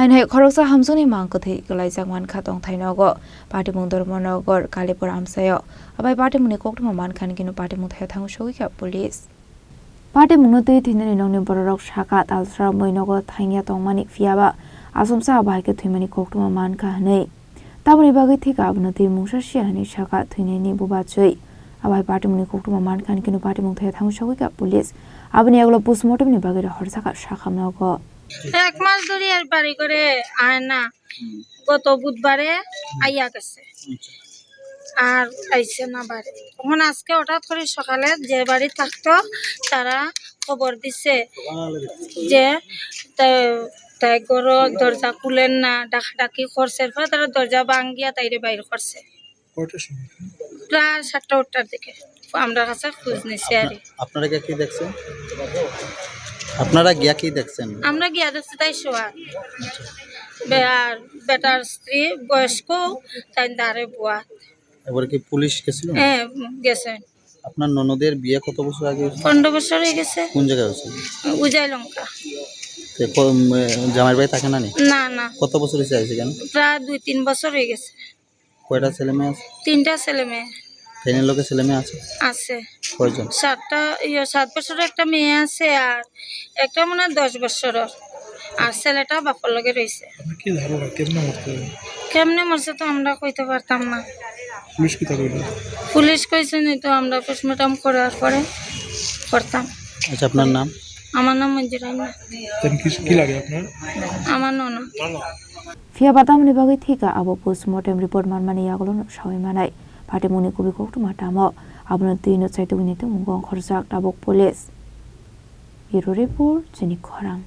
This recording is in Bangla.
হাইনাই খরকসা হামসুনি মাংকথি গলাই জাগমান খাতং থাইনগো পাটিমুং ধর্মনগর কালীপুর আমসায় আবাই পাটিমুনি কোকটমা মানখান কিনু পাটিমুং থায় থাঙ্গু সগিখা পুলিশ পাটিমুংনো তৈ থিনানি নংনি বড়রক শাখা তালসরা মৈনগো থাইংয়া তংমানি ফিয়াবা আসমসা আবাইকে থুইমানি কোকটমা মানখা হनै তাবনি বাগै থিকা আবনো তৈ মুংসা সিয়ানি শাখা থুইনানি বুবাচৈ আবাই পাটিমুনি কোকটমা মানখান কিনু পাটিমুং থায় থাঙ্গু সগিখা পুলিশ আবনি এগুলো পোস্টমর্টমনি বাগै হরসাকা শাখামনগো এক মাস ধরে আর বাড়ি করে আয় না গত বুধবারে আইয়া গেছে আর আইছে না বাড়ি তখন আজকে হঠাৎ করে সকালে যে বাড়ি থাকতো তারা খবর দিছে যে তাই গরো দরজা খুলেন না ডাকাডাকি করছে তারা দরজা ভাঙ্গিয়া তাইরে বাইর করছে প্রায় 7টা দিকে আমরা কাছে খোঁজ নিছি আর আপনারা কি দেখছেন আপনারা গিয়া কি দেখছেন আমরা গিয়া দেখছি তাই শোয়া আর বেটার স্ত্রী বয়স্ক তাই দাঁড়ে বুয়া এবারে কি পুলিশ গেছিল হ্যাঁ গেছে আপনার ননদের বিয়ে কত বছর আগে হয়েছে 15 বছর হয়ে গেছে কোন জায়গায় হয়েছে উজাই লঙ্কা জামাই ভাই থাকে না নি না না কত বছর হয়েছে আইছে কেন প্রায় 2-3 বছর হয়ে গেছে কয়টা ছেলে মেয়ে আছে 3টা ছেলে মেয়ে ট্রেনের লোকে ছেলে মেয়ে আছে আছে কয়জন 7 বছরের একটা মেয়ে আছে আর একটা মনে হয় 10 বছরের আর ছেলেটা বাপর লগে রয়েছে কি ধারণা কেমনে মরছে তো আমরা কইতে পারতাম না পুলিশ কি তা কইলো পুলিশ কইছে নি তো আমরা পোস্টমর্টম করার পরে করতাম আচ্ছা আপনার নাম আমার নাম মঞ্জুরাইনা কি লাগে আপনার আমার ননদ ফিয়া বাতামনি বাগै থিকা আবো পোস্টমর্টম রিপোর্ট মানমানি ইয়াগলো সবাই মানাই পাটিমুনি কুবি কোকটমা টামো আবনো তিনো চাইতে উনিতে মুগং খরজাক টাবক পুলিশ ব্যুরো রিপোর্ট জেনি খরাং।